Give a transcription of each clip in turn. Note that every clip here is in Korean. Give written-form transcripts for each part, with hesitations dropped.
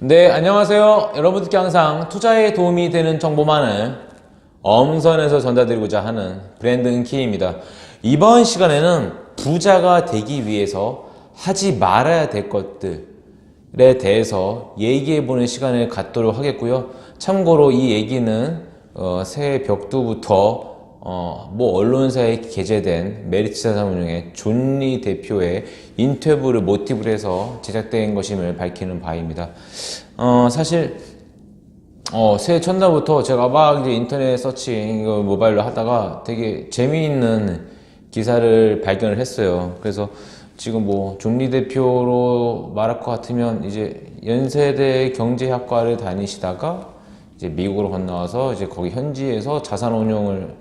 네, 안녕하세요. 여러분들께 항상 투자에 도움이 되는 정보만을 엄선해서 전달드리고자 하는 브랜드 은키입니다. 이번 시간에는 부자가 되기 위해서 하지 말아야 될 것들에 대해서 얘기해보는 시간을 갖도록 하겠고요. 참고로 이 얘기는 새해 벽두부터 모 언론사에 게재된 메리츠자산운용의 존리 대표의 인터뷰를 모티브로 해서 제작된 것임을 밝히는 바입니다. 사실 새해 첫날부터 제가 막 이제 인터넷 서칭 이거 모바일로 하다가 되게 재미있는 기사를 발견을 했어요. 그래서 지금 뭐 존리 대표로 말할 것 같으면 이제 연세대 경제학과를 다니시다가 이제 미국으로 건너와서 이제 거기 현지에서 자산운용을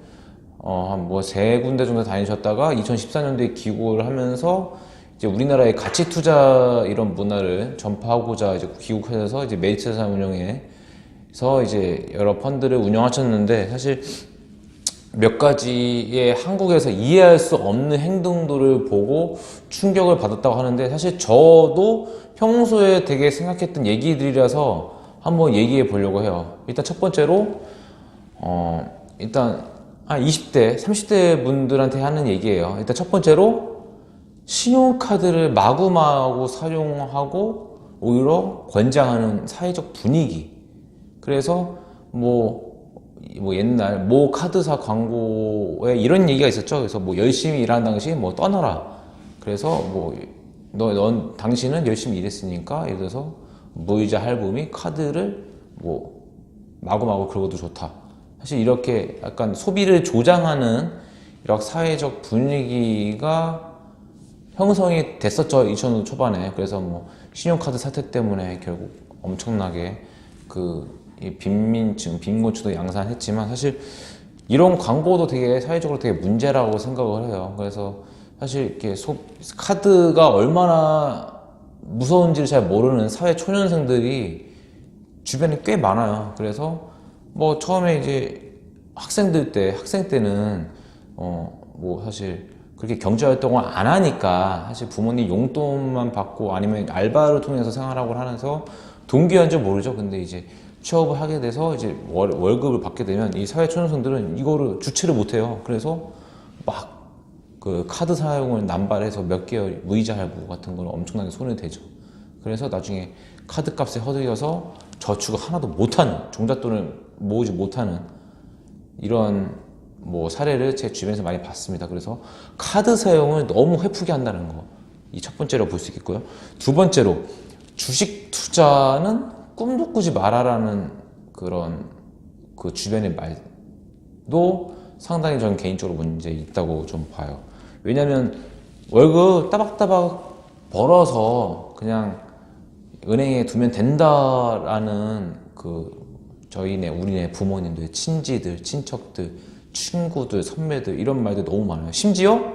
한 뭐 세 군데 정도 다니셨다가 2014년도에 귀국을 하면서 이제 우리나라의 가치 투자 이런 문화를 전파하고자 이제 귀국하셔서 이제 메리츠자산운용에서 이제 여러 펀드를 운영하셨는데, 사실 몇 가지의 한국에서 이해할 수 없는 행동들을 보고 충격을 받았다고 하는데, 사실 저도 평소에 되게 생각했던 얘기들이라서 한번 얘기해 보려고 해요. 일단 첫 번째로 일단 20대, 30대 분들한테 하는 얘기예요. 일단 첫 번째로 신용카드를 마구마구 사용하고 오히려 권장하는 사회적 분위기. 그래서 뭐 옛날 모 카드사 광고에 이런 얘기가 있었죠. 그래서 뭐 열심히 일하는 당신 뭐 떠나라. 그래서 뭐 넌 당신은 열심히 일했으니까 예를 들어서 무이자 할부 및 카드를 뭐 마구마구 긁어도 좋다. 사실 이렇게 약간 소비를 조장하는 이런 사회적 분위기가 형성이 됐었죠, 2000년도 초반에. 그래서 뭐 신용카드 사태 때문에 결국 엄청나게 이 빈민층, 빈곤층도 양산했지만, 사실 이런 광고도 되게 사회적으로 되게 문제라고 생각을 해요. 그래서 사실 이렇게 카드가 얼마나 무서운지를 잘 모르는 사회 초년생들이 주변에 꽤 많아요. 그래서 뭐 처음에 이제 학생 때는 뭐 사실 그렇게 경제활동을 안 하니까 사실 부모님 용돈만 받고 아니면 알바를 통해서 생활하고 하면서 동기화인 줄 모르죠. 근데 이제 취업을 하게 돼서 이제 월급을 받게 되면 이 사회초년생들은 이거를 주체를 못해요. 그래서 막 그 카드 사용을 남발해서 몇 개월 무이자 할부 같은 걸 엄청나게 손을 대죠. 그래서 나중에 카드 값에 허들려서 저축을 하나도 못하는, 종잣돈을 모으지 못하는 이런 뭐 사례를 제 주변에서 많이 봤습니다. 그래서 카드 사용을 너무 회프게 한다는 거, 이 첫 번째로 볼 수 있겠고요. 두 번째로 주식 투자는 꿈도 꾸지 마라라는 그런 그 주변의 말도 상당히 저는 개인적으로 문제 있다고 좀 봐요. 왜냐면 월급 따박따박 벌어서 그냥 은행에 두면 된다라는 우리네 부모님들, 친지들, 친척들, 친구들, 선배들 이런 말들 너무 많아요. 심지어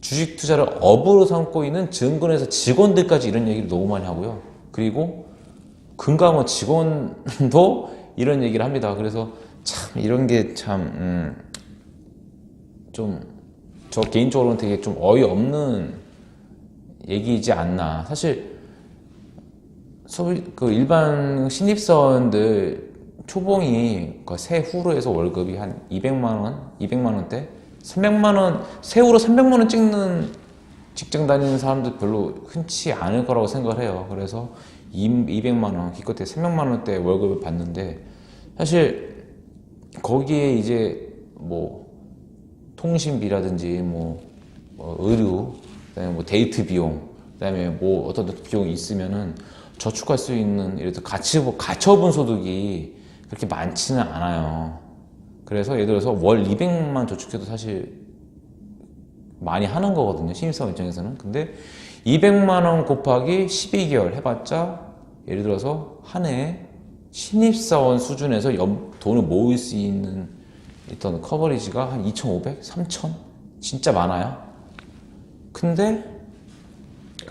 주식 투자를 업으로 삼고 있는 증권회사 직원들까지 이런 얘기를 너무 많이 하고요. 그리고 금감원 직원도 이런 얘기를 합니다. 그래서 참 이런 게 참 좀 저 개인적으로는 되게 좀 어이없는 얘기이지 않나. 사실 일반 신입사원들 초봉이 세후로 해서 월급이 한 200만 원대, 300만 원, 세후로 300만 원 찍는 직장 다니는 사람들 별로 흔치 않을 거라고 생각을 해요. 그래서 200만 원, 기껏해 300만 원대 월급을 받는데, 사실 거기에 이제 뭐 통신비라든지 뭐 의류, 그다음에 뭐 데이트 비용, 그다음에 뭐 어떤 비용이 있으면은 저축할 수 있는, 예를 들어 가처분 소득이 그렇게 많지는 않아요. 그래서 예를 들어서 월 200만 저축해도 사실 많이 하는 거거든요, 신입사원 입장에서는. 근데 200만 원 곱하기 12개월 해봤자 예를 들어서 한 해에 신입사원 수준에서 돈을 모을 수 있는 어떤 커버리지가 한 2,500, 3,000? 진짜 많아요. 근데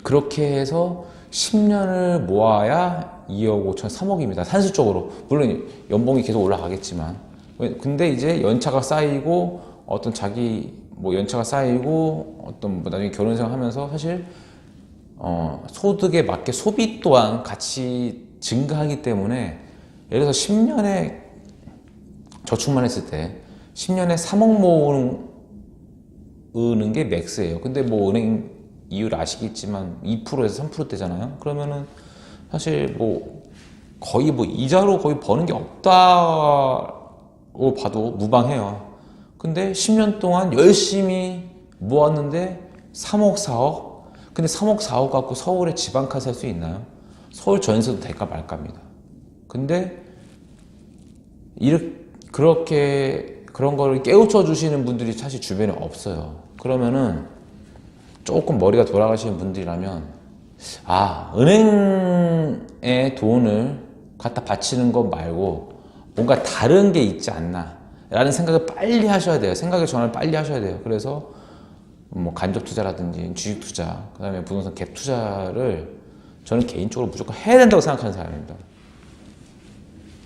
그렇게 해서 10년을 모아야 2억 5천, 3억입니다. 산술적으로. 물론 연봉이 계속 올라가겠지만. 근데 이제 연차가 쌓이고 연차가 쌓이고 나중에 결혼 생활 하면서 사실 소득에 맞게 소비 또한 같이 증가하기 때문에 예를 들어서 10년에 저축만 했을 때 10년에 3억 모으는 게 맥스예요. 근데 뭐 은행 이율 아시겠지만 2%에서 3%대잖아요. 그러면은 사실 뭐 거의 뭐 이자로 거의 버는 게 없다고 봐도 무방해요. 근데 10년 동안 열심히 모았는데 3억, 4억? 근데 3억, 4억 갖고 서울에 지방카 살 수 있나요? 서울 전세도 될까 말까입니다. 근데 그렇게 그런 거를 깨우쳐 주시는 분들이 사실 주변에 없어요. 그러면은 조금 머리가 돌아가시는 분들이라면 은행에 돈을 갖다 바치는 것 말고 뭔가 다른 게 있지 않나 라는 생각을 빨리 하셔야 돼요. 생각의 전환을 빨리 하셔야 돼요. 그래서 뭐 간접 투자라든지 주식 투자, 그 다음에 부동산 갭 투자를 저는 개인적으로 무조건 해야 된다고 생각하는 사람입니다.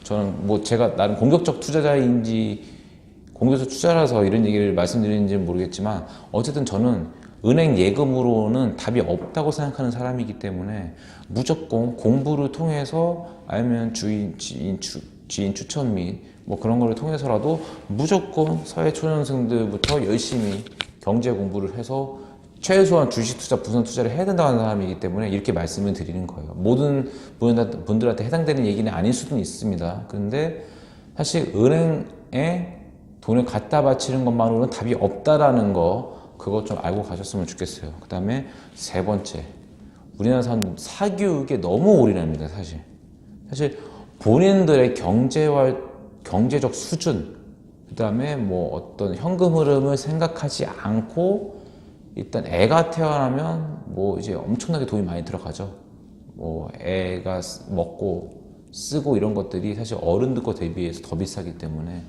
저는 뭐 제가 나름 공격적 투자자인지 공격적 투자라서 이런 얘기를 말씀드리는지는 모르겠지만 어쨌든 저는 은행 예금으로는 답이 없다고 생각하는 사람이기 때문에 무조건 공부를 통해서 아니면 지인 추천 및 뭐 그런 거를 통해서라도 무조건 사회초년생들부터 열심히 경제 공부를 해서 최소한 주식 투자, 부선 투자를 해야 된다는 사람이기 때문에 이렇게 말씀을 드리는 거예요. 모든 분들한테 해당되는 얘기는 아닐 수도 있습니다. 그런데 사실 은행에 돈을 갖다 바치는 것만으로는 답이 없다라는 거 그거 좀 알고 가셨으면 좋겠어요. 그 다음에 세 번째, 우리나라 사람들 사교육에 너무 올인합니다. 사실 본인들의 경제적 수준, 그 다음에 뭐 어떤 현금 흐름을 생각하지 않고 일단 애가 태어나면 뭐 이제 엄청나게 돈이 많이 들어가죠. 뭐 애가 먹고 쓰고 이런 것들이 사실 어른들 거 대비해서 더 비싸기 때문에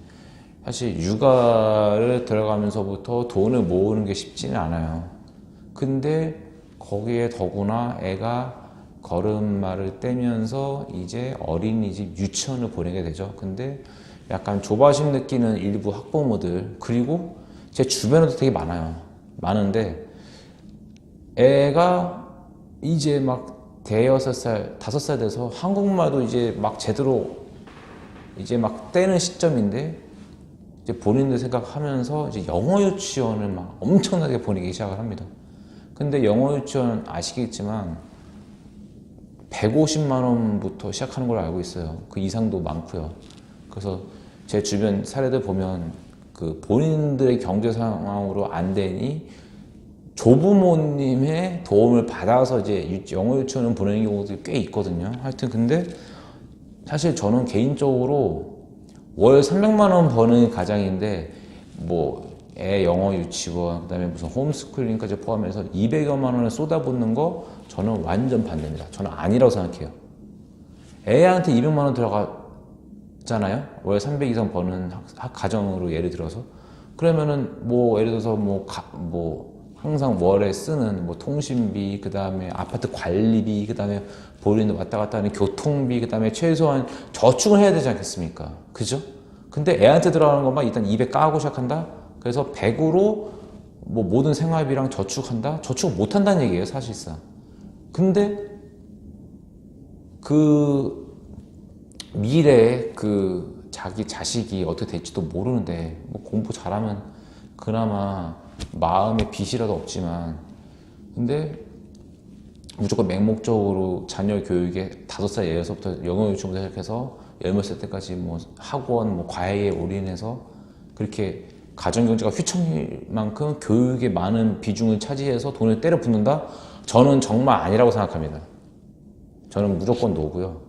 사실 육아를 들어가면서부터 돈을 모으는 게 쉽지는 않아요. 근데 거기에 더구나 애가 걸음마를 떼면서 이제 어린이집 유치원을 보내게 되죠. 근데 약간 조바심 느끼는 일부 학부모들, 그리고 제 주변에도 되게 많은데 애가 이제 막 대여섯 살, 5살 돼서 한국말도 이제 막 제대로 이제 막 떼는 시점인데 이제 본인들 생각하면서 이제 영어 유치원을 막 엄청나게 보내기 시작을 합니다. 근데 영어 유치원 아시겠지만 150만 원부터 시작하는 걸로 알고 있어요. 그 이상도 많고요. 그래서 제 주변 사례들 보면 그 본인들의 경제 상황으로 안 되니 조부모님의 도움을 받아서 이제 영어 유치원을 보내는 경우도 꽤 있거든요. 하여튼 근데 사실 저는 개인적으로 월 300만 원 버는 가장인데 뭐 애 영어 유치원, 그다음에 무슨 홈스쿨링까지 포함해서 200여만 원을 쏟아붓는 거 저는 완전 반대입니다. 저는 아니라고 생각해요. 애한테 200만 원 들어가잖아요. 월 300 이상 버는 가정으로 예를 들어서 그러면은 뭐 예를 들어서 뭐 항상 월에 쓰는 뭐 통신비, 그 다음에 아파트 관리비, 그 다음에 본인도 왔다 갔다 하는 교통비, 그 다음에 최소한 저축을 해야 되지 않겠습니까? 그죠? 근데 애한테 들어가는 것만 일단 200 까고 시작한다? 그래서 100으로 뭐 모든 생활비랑 저축한다? 저축 못 한다는 얘기예요, 사실상. 근데 그 미래에 그 자기 자식이 어떻게 될지도 모르는데 뭐 공부 잘하면 그나마 마음의 빚이라도 없지만 근데 무조건 맹목적으로 자녀 교육에 5살, 6살부터 영어 유치원부터 시작해서 10살 때까지 뭐 학원, 뭐 과외에 올인해서 그렇게 가정경제가 휘청일 만큼 교육에 많은 비중을 차지해서 돈을 때려 붓는다? 저는 정말 아니라고 생각합니다. 저는 무조건 노고요.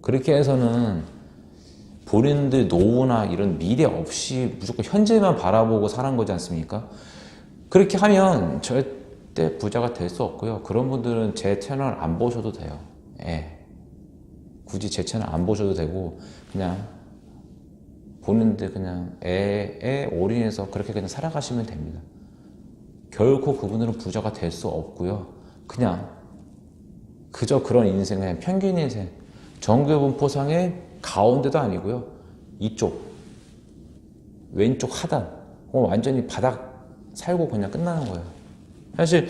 그렇게 해서는 본인들 노후나 이런 미래 없이 무조건 현재만 바라보고 살은 거지 않습니까? 그렇게 하면 절대 부자가 될 수 없고요. 그런 분들은 제 채널 안 보셔도 돼요. 예. 굳이 제 채널 안 보셔도 되고 그냥 본인들 그냥 애에 올인해서 그렇게 그냥 살아가시면 됩니다. 결코 그분들은 부자가 될 수 없고요. 그냥 그저 그런 인생, 그냥 평균 인생. 정규분포상의 가운데도 아니고요. 이쪽 왼쪽 하단 완전히 바닥 살고 그냥 끝나는 거예요. 사실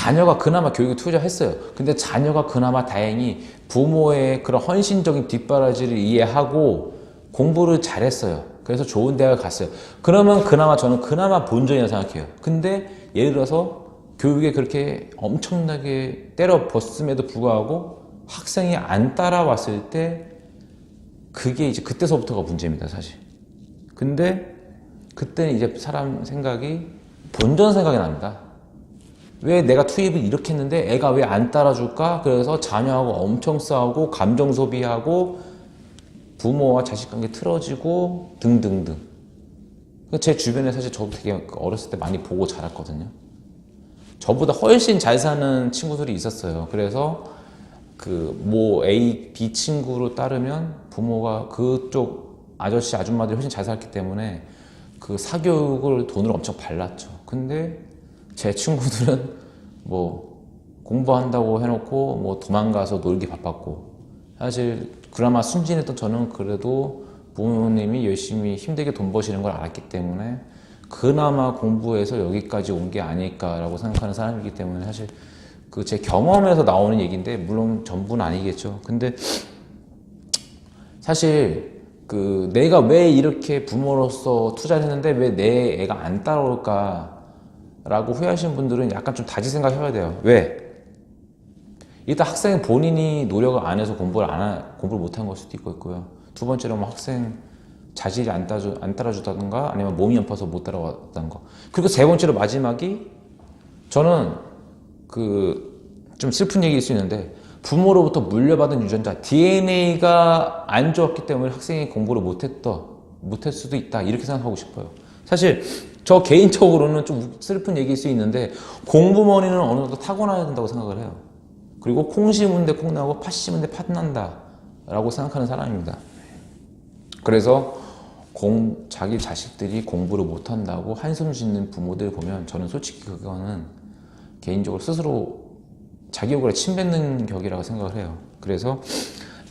자녀가 그나마 교육에 투자했어요. 근데 자녀가 그나마 다행히 부모의 그런 헌신적인 뒷바라지를 이해하고 공부를 잘했어요. 그래서 좋은 대학을 갔어요. 그러면 그나마 저는 그나마 본전이라고 생각해요. 근데 예를 들어서 교육에 그렇게 엄청나게 때려 벗음에도 불구하고 학생이 안 따라왔을 때 그게 이제 그때서부터가 문제입니다, 사실. 근데 그때는 이제 사람 생각이 본전 생각이 납니다. 왜 내가 투입을 이렇게 했는데 애가 왜 안 따라줄까? 그래서 자녀하고 엄청 싸우고 감정 소비하고 부모와 자식 관계 틀어지고 등등등. 제 주변에 사실 저도 되게 어렸을 때 많이 보고 자랐거든요. 저보다 훨씬 잘 사는 친구들이 있었어요. 그래서 그 뭐 A, B 친구로 따르면 부모가 그쪽 아저씨, 아줌마들이 훨씬 잘 살았기 때문에 그 사교육을 돈으로 엄청 발랐죠. 근데 제 친구들은 뭐 공부한다고 해놓고 뭐 도망가서 놀기 바빴고, 사실 그나마 순진했던 저는 그래도 부모님이 열심히 힘들게 돈 버시는 걸 알았기 때문에 그나마 공부해서 여기까지 온 게 아닐까라고 생각하는 사람이기 때문에 사실 그 제 경험에서 나오는 얘기인데 물론 전부는 아니겠죠. 근데 사실 그 내가 왜 이렇게 부모로서 투자를 했는데 왜 내 애가 안 따라올까 라고 후회하시는 분들은 약간 좀 다시 생각해봐야 돼요. 왜? 일단 학생 본인이 노력을 안 해서 공부를 못한 걸 수도 있고요. 두 번째로 뭐 학생 자질이 안 따라주다든가 아니면 몸이 아파서 못 따라왔다는 거. 그리고 세 번째로 마지막이 저는 그 좀 슬픈 얘기일 수 있는데 부모로부터 물려받은 유전자 DNA가 안 좋았기 때문에 학생이 공부를 못할 수도 있다 이렇게 생각하고 싶어요. 사실 저 개인적으로는 좀 슬픈 얘기일 수 있는데 공부머리는 어느 정도 타고나야 된다고 생각을 해요. 그리고 콩 심은 데 콩 나고 팥 심은 데 팥 난다 라고 생각하는 사람입니다. 그래서 자기 자식들이 공부를 못한다고 한숨 짓는 부모들 보면 저는 솔직히 그거는 개인적으로 스스로 자기 욕을 침뱉는 격이라고 생각을 해요. 그래서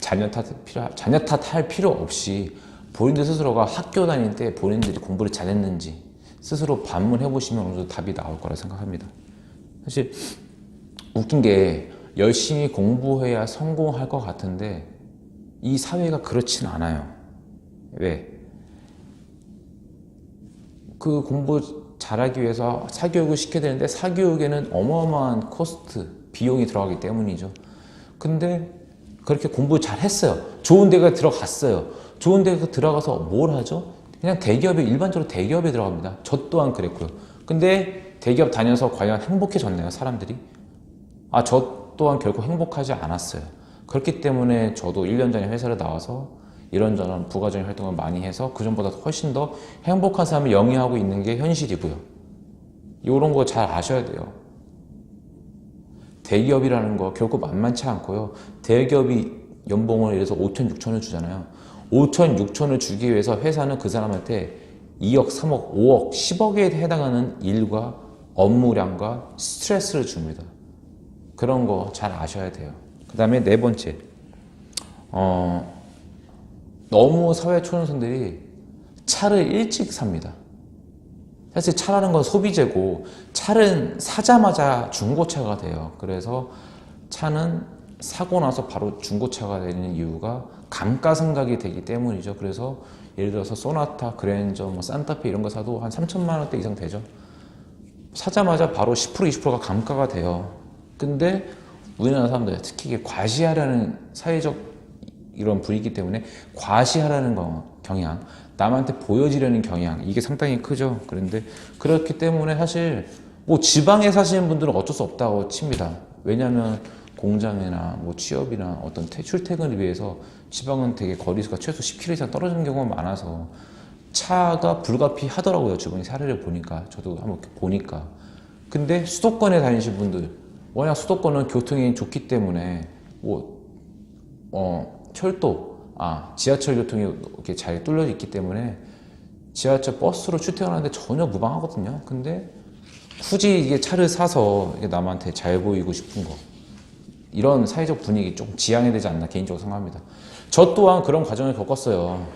자녀 탓할 필요 없이 본인들 스스로가 학교 다닐 때 본인들이 공부를 잘했는지 스스로 반문해 보시면 어느 정도 답이 나올 거라 생각합니다. 사실 웃긴 게 열심히 공부해야 성공할 것 같은데 이 사회가 그렇진 않아요. 왜? 그 공부 잘하기 위해서 사교육을 시켜야 되는데 사교육에는 어마어마한 코스트, 비용이 들어가기 때문이죠. 근데 그렇게 공부 잘 했어요. 좋은 데가 들어갔어요. 좋은 데가 들어가서 뭘 하죠? 그냥 일반적으로 대기업에 들어갑니다. 저 또한 그랬고요. 근데 대기업 다녀서 과연 행복해졌나요, 사람들이? 저 또한 결코 행복하지 않았어요. 그렇기 때문에 저도 1년 전에 회사를 나와서 이런저런 부가적인 활동을 많이 해서 그전보다 훨씬 더 행복한 삶을 영위하고 있는 게 현실이고요. 이런 거 잘 아셔야 돼요. 대기업이라는 거 결코 만만치 않고요. 대기업이 연봉을 예를 들어서 5천, 6천을 주잖아요. 5천, 6천을 주기 위해서 회사는 그 사람한테 2억, 3억, 5억, 10억에 해당하는 일과 업무량과 스트레스를 줍니다. 그런 거 잘 아셔야 돼요. 그 다음에 네 번째, 너무 사회 초년생들이 차를 일찍 삽니다. 사실 차라는 건 소비재고 차는 사자마자 중고차가 돼요. 그래서 차는 사고 나서 바로 중고차가 되는 이유가 감가상각이 되기 때문이죠. 그래서 예를 들어서 소나타, 그랜저, 뭐 산타페 이런 거 사도 한 3천만 원대 이상 되죠. 사자마자 바로 10%, 20%가 감가가 돼요. 근데 우리나라 사람들 특히 이게 과시하려는 사회적 이런 분위기 때문에 과시하려는 경향, 남한테 보여지려는 경향, 이게 상당히 크죠. 그런데 그렇기 때문에 사실 뭐 지방에 사시는 분들은 어쩔 수 없다고 칩니다. 왜냐하면 공장이나 뭐 취업이나 어떤 출퇴근을 위해서 지방은 되게 거리수가 최소 10km 이상 떨어지는 경우가 많아서 차가 불가피하더라고요. 주변에 사례를 보니까 저도 한번 보니까. 근데 수도권에 다니신 분들, 워낙 수도권은 교통이 좋기 때문에 지하철 교통이 이렇게 잘 뚫려 있기 때문에 지하철 버스로 출퇴근하는데 전혀 무방하거든요. 근데 굳이 이게 차를 사서 이게 남한테 잘 보이고 싶은 거, 이런 사회적 분위기 조금 지양해야 되지 않나 개인적으로 생각합니다. 저 또한 그런 과정을 겪었어요.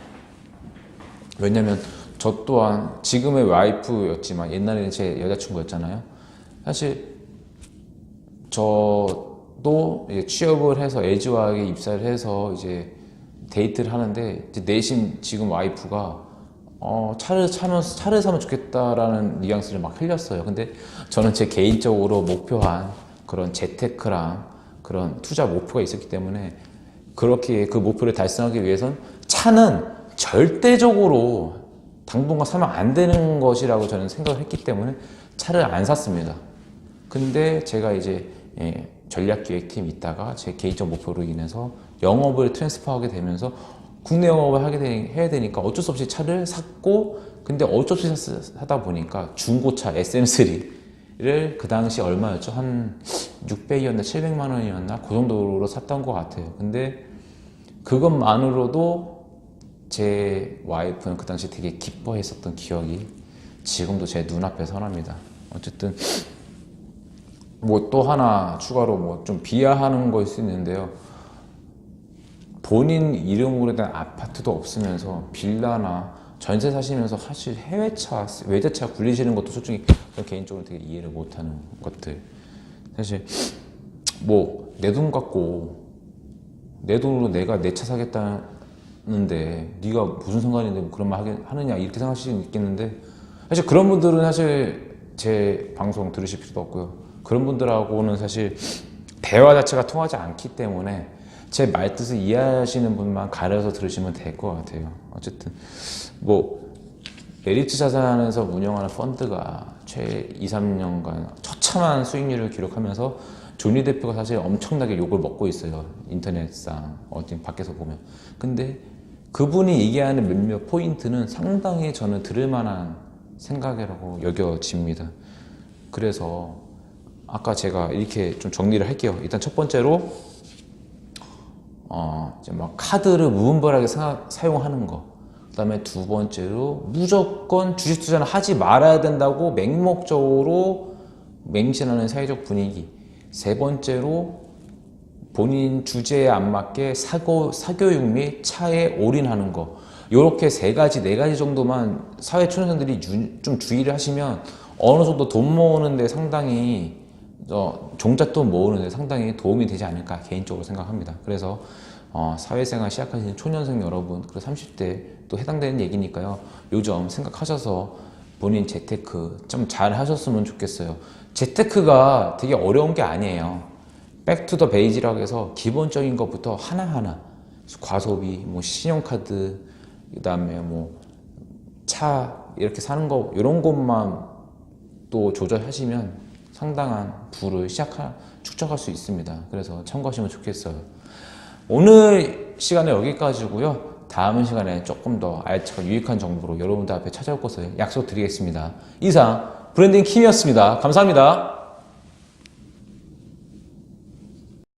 왜냐면 저 또한 지금의 와이프였지만 옛날에는 제 여자친구였잖아요. 사실 저도 이제 취업을 해서 LG화학에 입사를 해서 이제 데이트를 하는데 이제 내심 지금 와이프가 차를 사면 좋겠다라는 뉘앙스를 막 흘렸어요. 근데 저는 제 개인적으로 목표한 그런 재테크랑 그런 투자 목표가 있었기 때문에 그렇게 그 목표를 달성하기 위해선 차는 절대적으로 당분간 사면 안 되는 것이라고 저는 생각을 했기 때문에 차를 안 샀습니다. 근데 제가 이제 전략기획팀 있다가 제 개인적 목표로 인해서 영업을 트랜스퍼하게 되면서 국내 영업을 해야 되니까 어쩔 수 없이 차를 샀고, 근데 어쩔 수 없이 사다 보니까 중고차 SM3를 그 당시 얼마였죠? 한 600이었나 700만 원이었나? 그 정도로 샀던 것 같아요. 근데 그것만으로도 제 와이프는 그 당시 되게 기뻐했었던 기억이 지금도 제 눈앞에 선합니다. 어쨌든 뭐 또 하나 추가로 뭐 좀 비하하는 거일 수 있는데요. 본인 이름으로 된 아파트도 없으면서 빌라나 전세 사시면서 사실 해외차, 외제차 굴리시는 것도 솔직히 저는 개인적으로 되게 이해를 못하는 것들. 사실 뭐 내 돈 갖고 내 돈으로 내가 내 차 사겠다는데 네가 무슨 상관인데 뭐 그런 말 하느냐 이렇게 생각하실 수 있겠는데, 사실 그런 분들은 사실 제 방송 들으실 필요도 없고요. 그런 분들하고는 사실 대화 자체가 통하지 않기 때문에 제 말뜻을 이해하시는 분만 가려서 들으시면 될 것 같아요. 어쨌든 뭐 메리츠 자산에서 운영하는 펀드가 최 2, 3년간 처참한 수익률을 기록하면서 조니 대표가 사실 엄청나게 욕을 먹고 있어요. 인터넷상 어디 밖에서 보면. 근데 그분이 얘기하는 몇몇 포인트는 상당히 저는 들을 만한 생각이라고 여겨집니다. 그래서 아까 제가 이렇게 좀 정리를 할게요. 일단 첫 번째로 이제 막 카드를 무분별하게 사용하는 거. 그 다음에 두 번째로 무조건 주식 투자는 하지 말아야 된다고 맹목적으로 맹신하는 사회적 분위기. 세 번째로 본인 주제에 안 맞게 사교육 및 차에 올인하는 거. 이렇게 네 가지 정도만 사회 초년생들이 좀 주의를 하시면 어느 정도 돈 모으는데 상당히 종잣돈 모으는데 상당히 도움이 되지 않을까 개인적으로 생각합니다. 그래서 사회생활 시작하시는 초년생 여러분, 그리고 30대 또 해당되는 얘기니까요. 요즘 생각하셔서 본인 재테크 좀 잘 하셨으면 좋겠어요. 재테크가 되게 어려운 게 아니에요. 백투더 베이지라고 해서 기본적인 것부터 하나하나, 과소비, 뭐 신용카드, 그 다음에 뭐 차 이렇게 사는 거, 이런 것만 또 조절하시면 상당한 부를 축적할 수 있습니다. 그래서 참고하시면 좋겠어요. 오늘 시간은 여기까지고요. 다음 시간에 조금 더 알차고 유익한 정보로 여러분들 앞에 찾아올 것을 약속드리겠습니다. 이상 브랜딩 킴이었습니다. 감사합니다.